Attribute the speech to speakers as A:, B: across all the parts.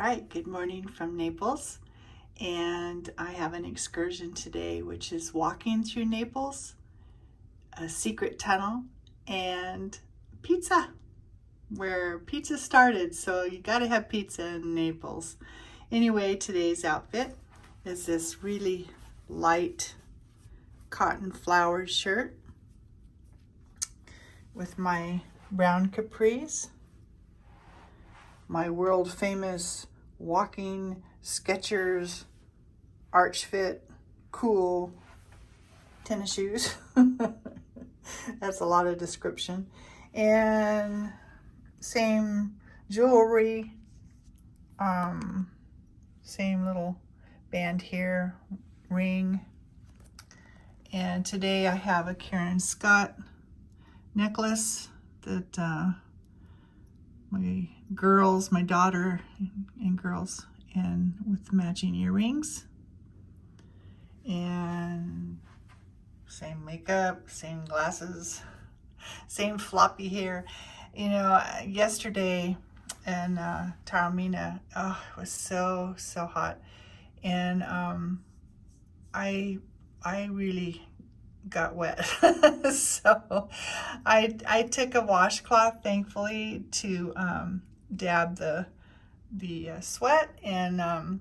A: right, good morning from Naples, and I have an excursion today, which is walking through Naples, a secret tunnel, and pizza, where pizza started, so you gotta have pizza in Naples. Anyway, today's outfit is this really light cotton flowered shirt with my brown capris, my world famous walking Skechers arch fit cool tennis shoes. That's a lot of description. And same jewelry, same little band here, ring. And today I have a Karen Scott necklace that my daughter and girls, and with matching earrings, and same makeup, same glasses, same floppy hair. You know, yesterday in Taormina, it was so hot, and I really got wet. So I took a washcloth, thankfully, to dab the sweat, and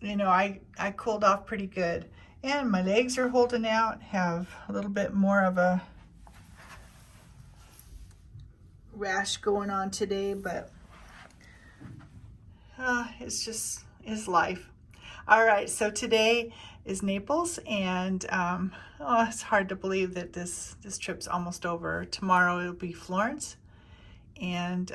A: you know, I cooled off pretty good, and my legs are holding out, have a little bit more of a rash going on today, but it's life. All right, so today is Naples, and it's hard to believe that this trip's almost over. Tomorrow it'll be Florence, and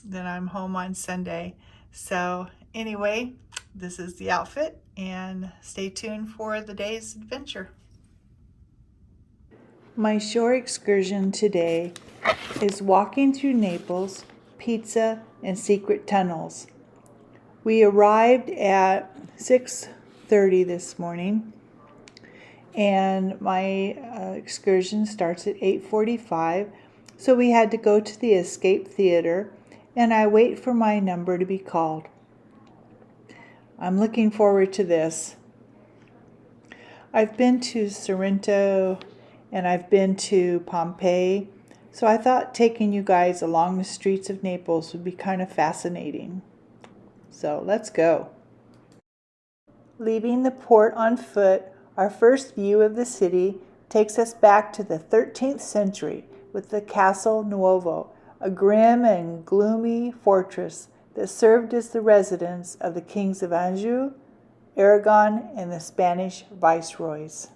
A: then I'm home on Sunday. So anyway, this is the outfit, and stay tuned for the day's adventure. My shore excursion today is walking through Naples, pizza, and secret tunnels. We arrived at 6:30 this morning, and my excursion starts at 8:45, so we had to go to the Escape Theater, and I wait for my number to be called. I'm looking forward to this. I've been to Sorrento and I've been to Pompeii, so I thought taking you guys along the streets of Naples would be kind of fascinating. So let's go. Leaving the port on foot, our first view of the city takes us back to the 13th century with the Castle Nuovo, a grim and gloomy fortress that served as the residence of the kings of Anjou, Aragon, and the Spanish viceroys.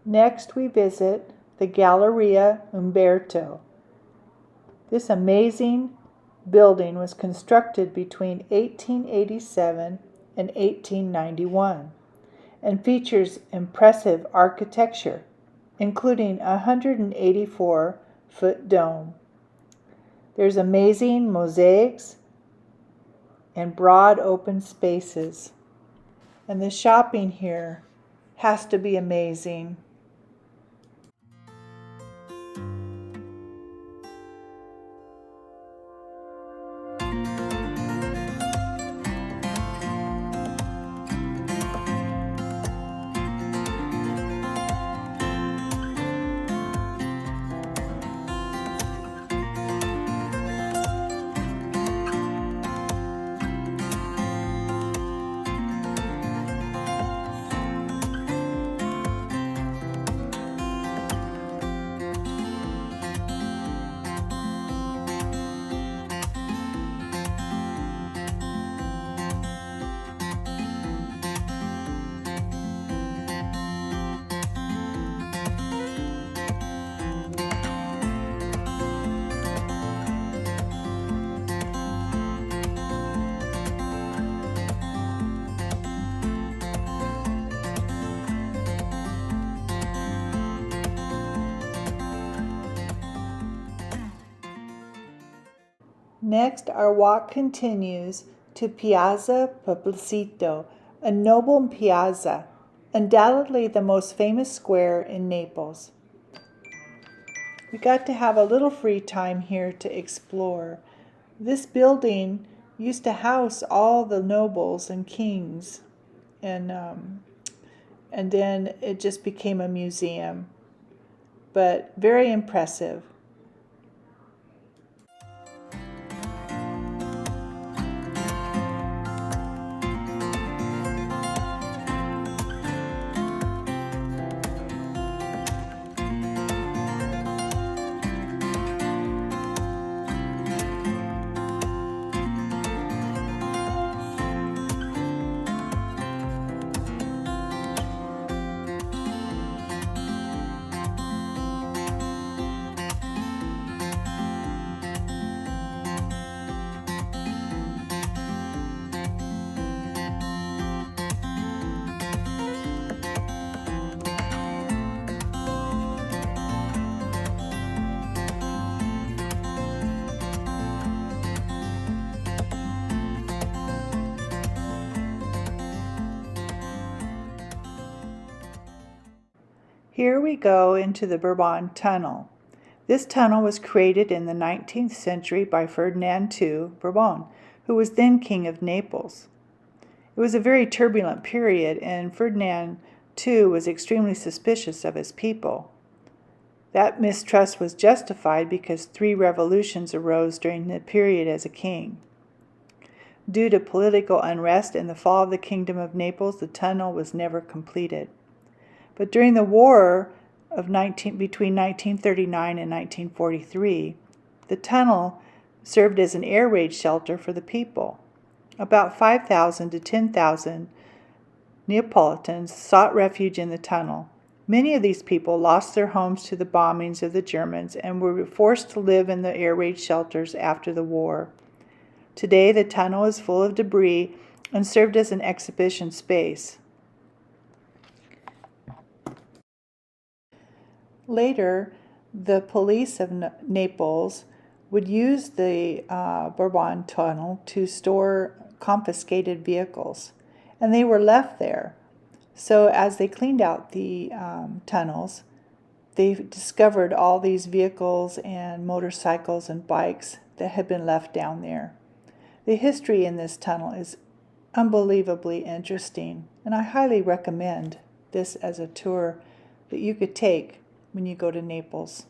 A: Next, we visit the Galleria Umberto. This amazing building was constructed between 1887 and 1891 and features impressive architecture, including a 184-foot dome. There's amazing mosaics and broad open spaces, and the shopping here has to be amazing. Next, our walk continues to Piazza Publicito, a noble piazza, undoubtedly the most famous square in Naples. We got to have a little free time here to explore. This building used to house all the nobles and kings, and then it just became a museum, but very impressive. Here we go into the Bourbon Tunnel. This tunnel was created in the 19th century by Ferdinand II Bourbon, who was then King of Naples. It was a very turbulent period, and Ferdinand II was extremely suspicious of his people. That mistrust was justified because 3 revolutions arose during the period as a king. Due to political unrest and the fall of the Kingdom of Naples, the tunnel was never completed. But during the war between 1939 and 1943, the tunnel served as an air raid shelter for the people. About 5,000 to 10,000 Neapolitans sought refuge in the tunnel. Many of these people lost their homes to the bombings of the Germans and were forced to live in the air raid shelters after the war. Today, the tunnel is full of debris and served as an exhibition space. Later, the police of Naples would use the Bourbon Tunnel to store confiscated vehicles, and they were left there. So as they cleaned out the tunnels, they discovered all these vehicles and motorcycles and bikes that had been left down there. The history in this tunnel is unbelievably interesting, and I highly recommend this as a tour that you could take when you go to Naples.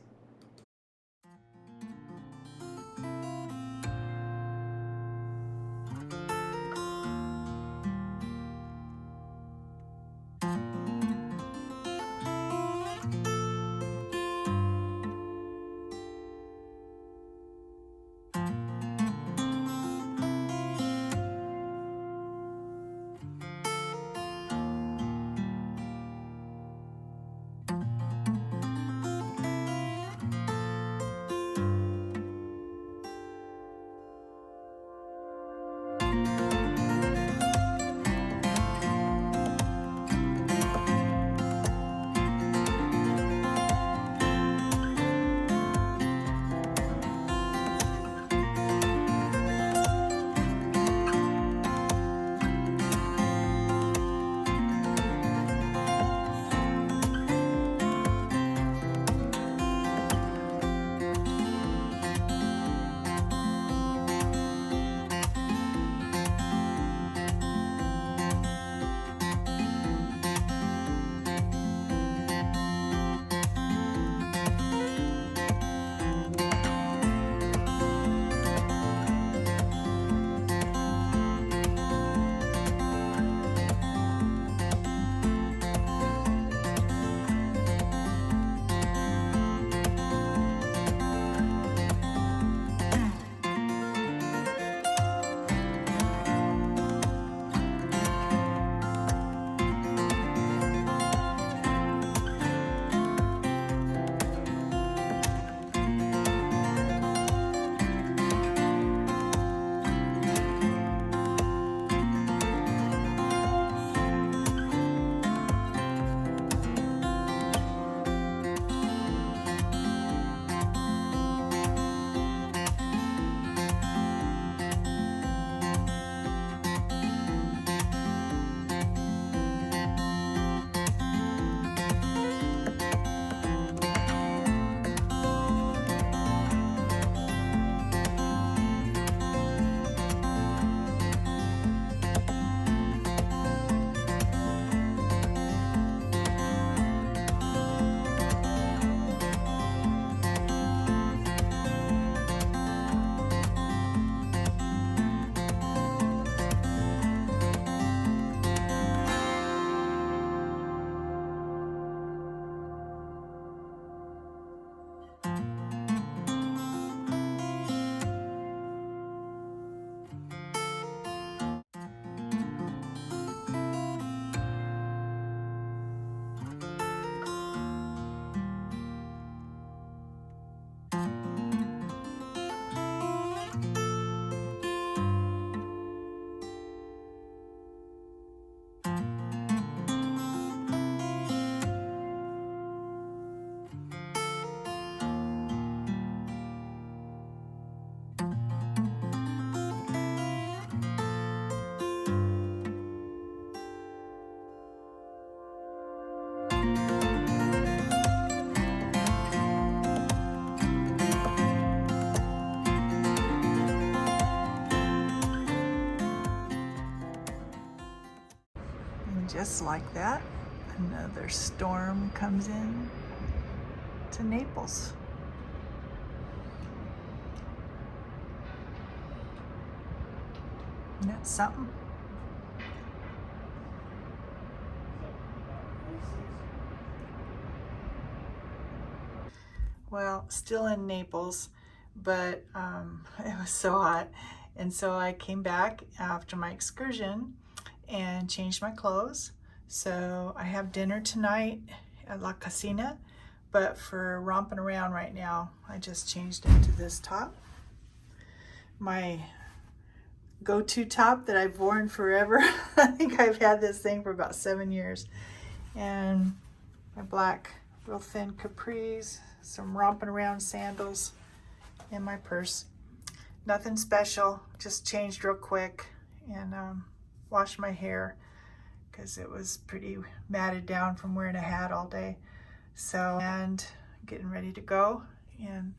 A: And just like that, another storm comes in to Naples. Isn't that something? Well, still in Naples, but it was so hot. And so I came back after my excursion and changed my clothes. So I have dinner tonight at La Casina, but for romping around right now, I just changed into this top. My go-to top that I've worn forever. I think I've had this thing for about 7 years. And my black, real thin capris, some romping around sandals, and my purse. Nothing special, just changed real quick and washed my hair because it was pretty matted down from wearing a hat all day. So, and getting ready to go, and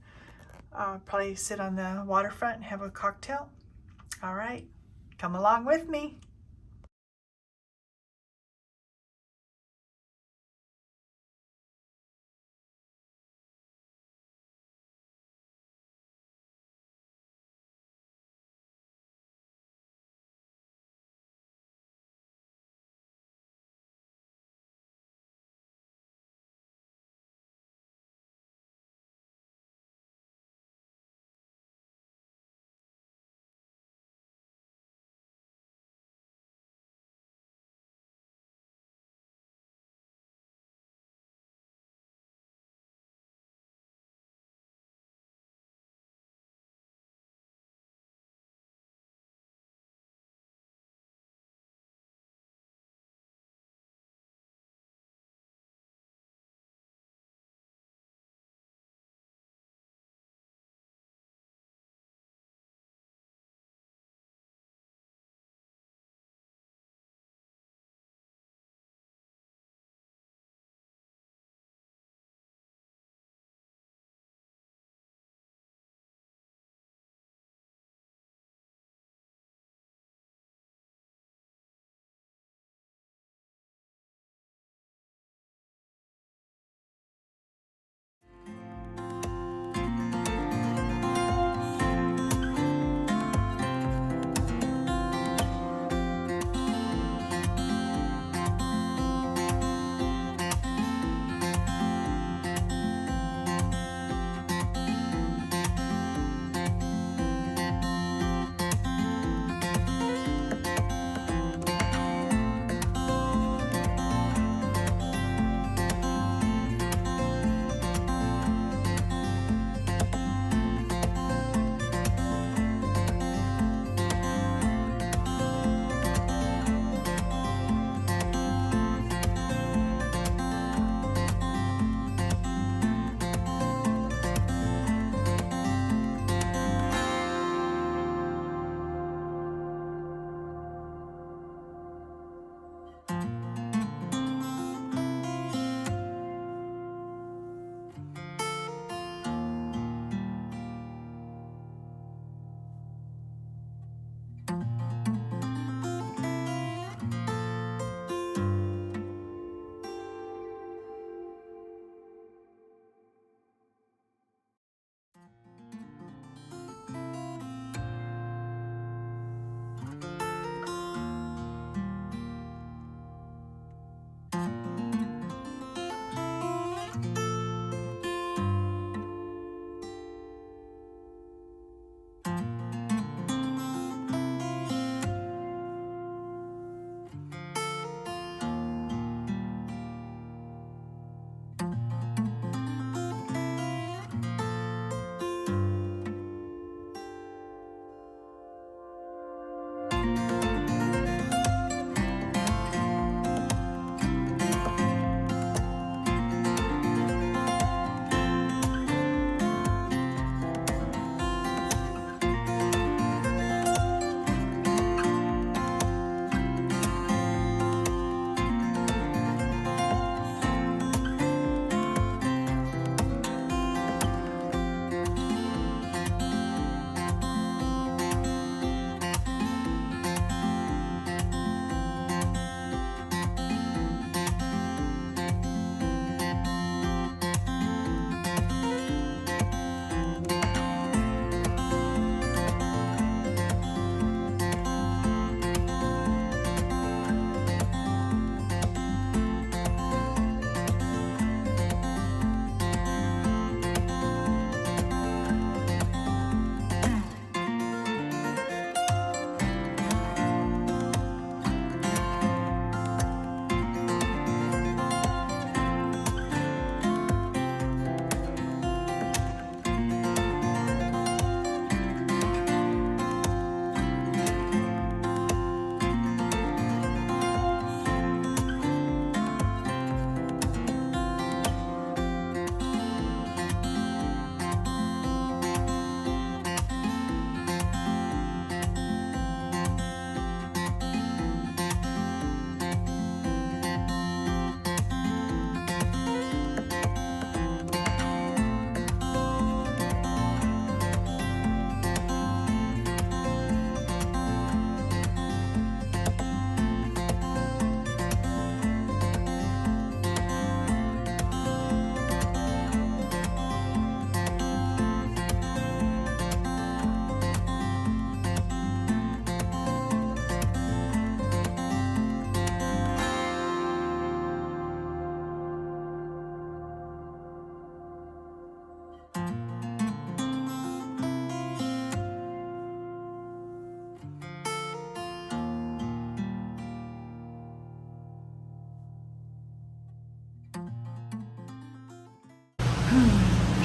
A: probably sit on the waterfront and have a cocktail. All right, come along with me.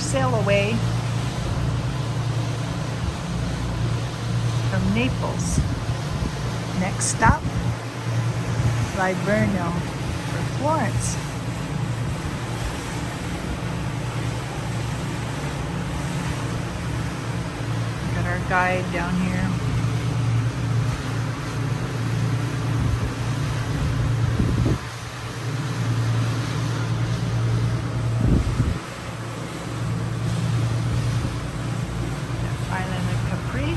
A: sail away from Naples. Next stop, Livorno for Florence. Got our guide down here. Island of Capri.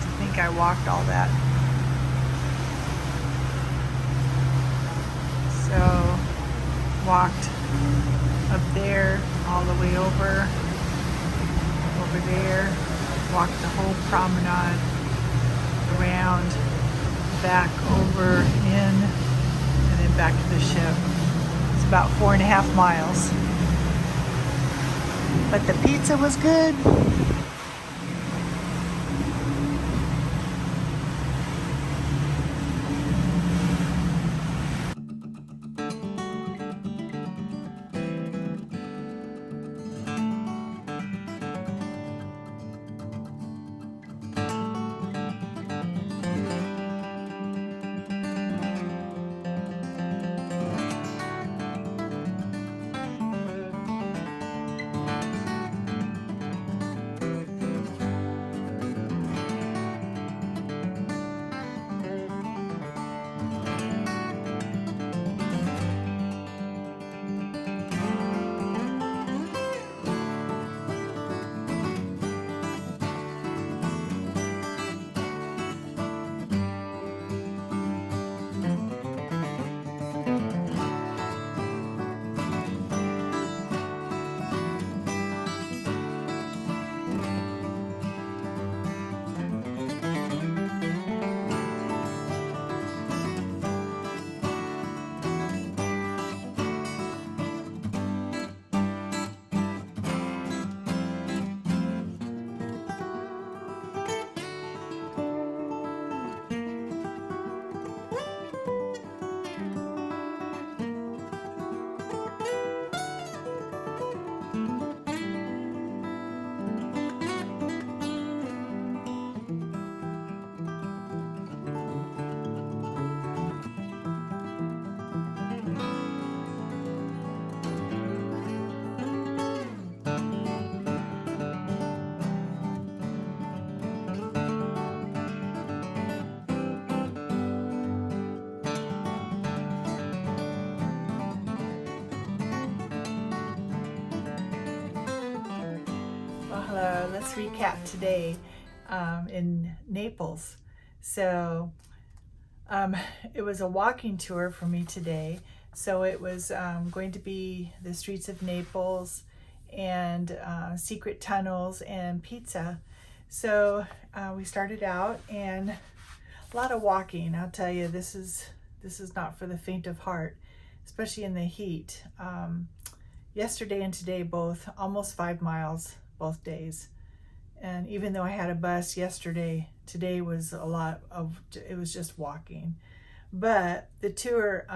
A: To think I walked all that. So, walked up there, all the way over there, walked the whole promenade around, back over, in, and then back to the ship. It's about 4.5 miles. But the pizza was good. Well, let's recap today in Naples. So it was a walking tour for me today. So it was going to be the streets of Naples and secret tunnels and pizza. So we started out, and a lot of walking. I'll tell you, this is not for the faint of heart, especially in the heat. Yesterday and today both almost 5 miles both days. And even though I had a bus yesterday, today was it was just walking. But the tour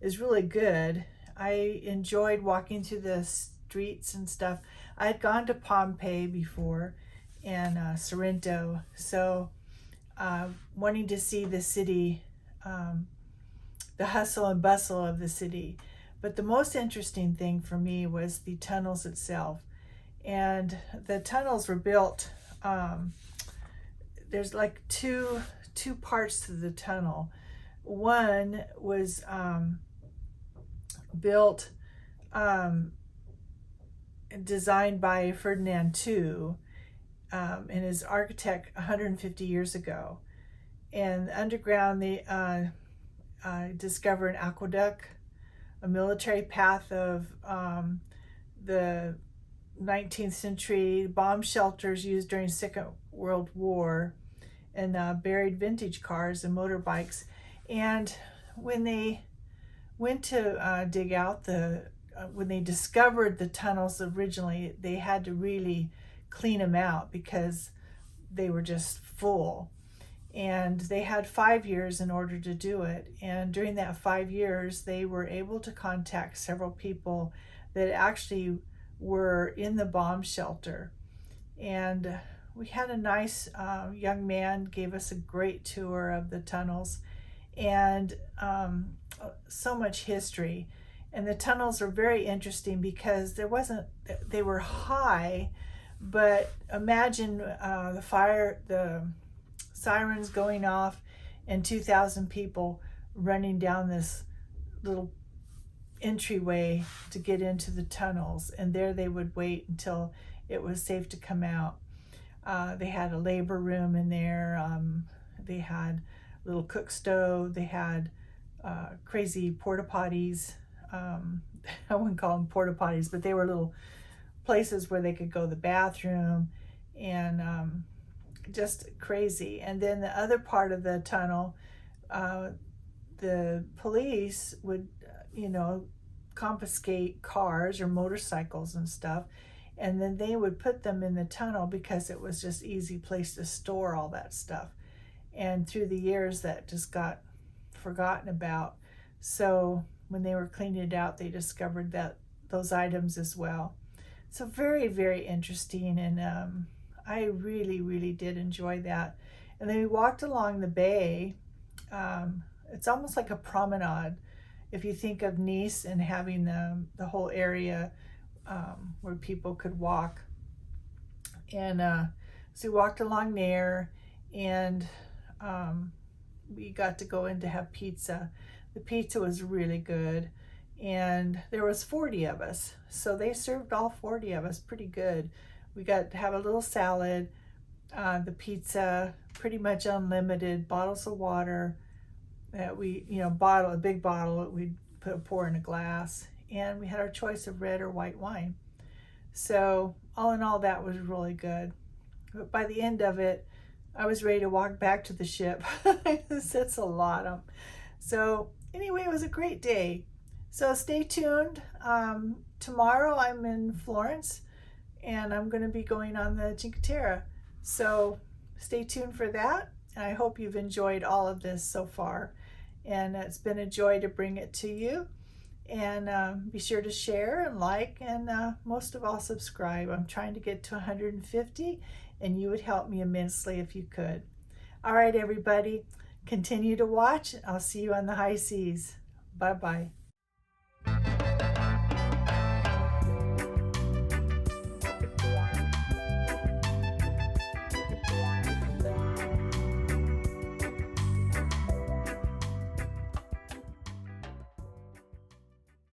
A: is really good. I enjoyed walking through the streets and stuff. I had gone to Pompeii before and Sorrento, so wanting to see the city, the hustle and bustle of the city. But the most interesting thing for me was the tunnels itself. And the tunnels were built, there's like two parts to the tunnel. One was built, designed by Ferdinand II and his architect 150 years ago. And underground they discovered an aqueduct, a military path of the 19th century, bomb shelters used during the Second World War, and buried vintage cars and motorbikes. And when they went to dig out when they discovered the tunnels originally, they had to really clean them out because they were just full. And they had 5 years in order to do it. And during that 5 years, they were able to contact several people that actually were in the bomb shelter. And we had a nice young man gave us a great tour of the tunnels, and so much history. And the tunnels are very interesting because they were high, but imagine the sirens going off and 2,000 people running down this little entryway to get into the tunnels, and there they would wait until it was safe to come out. They had a labor room in there. They had a little cook stove. They had crazy porta potties. I wouldn't call them porta potties, but they were little places where they could go to the bathroom, and just crazy. And then the other part of the tunnel, the police would, confiscate cars or motorcycles and stuff, and then they would put them in the tunnel because it was just easy place to store all that stuff. And through the years, that just got forgotten about. So when they were cleaning it out, they discovered those items as well. So very, very interesting, and I really, really did enjoy that. And then we walked along the bay. It's almost like a promenade. If you think of Nice and having the whole area where people could walk. And so we walked along there, and we got to go in to have pizza. The pizza was really good, and there was 40 of us. So they served all 40 of us pretty good. We got to have a little salad, the pizza, pretty much unlimited, bottles of water that we, a big bottle that we'd pour in a glass, and we had our choice of red or white wine. So all in all, that was really good. But by the end of it, I was ready to walk back to the ship. That's a lot. So anyway, it was a great day. So stay tuned. Tomorrow I'm in Florence, and I'm going to be going on the Cinque Terre. So stay tuned for that. And I hope you've enjoyed all of this so far. And it's been a joy to bring it to you. And be sure to share and like, and most of all, subscribe. I'm trying to get to 150, and you would help me immensely if you could. All right, everybody, continue to watch. I'll see you on the high seas. Bye-bye.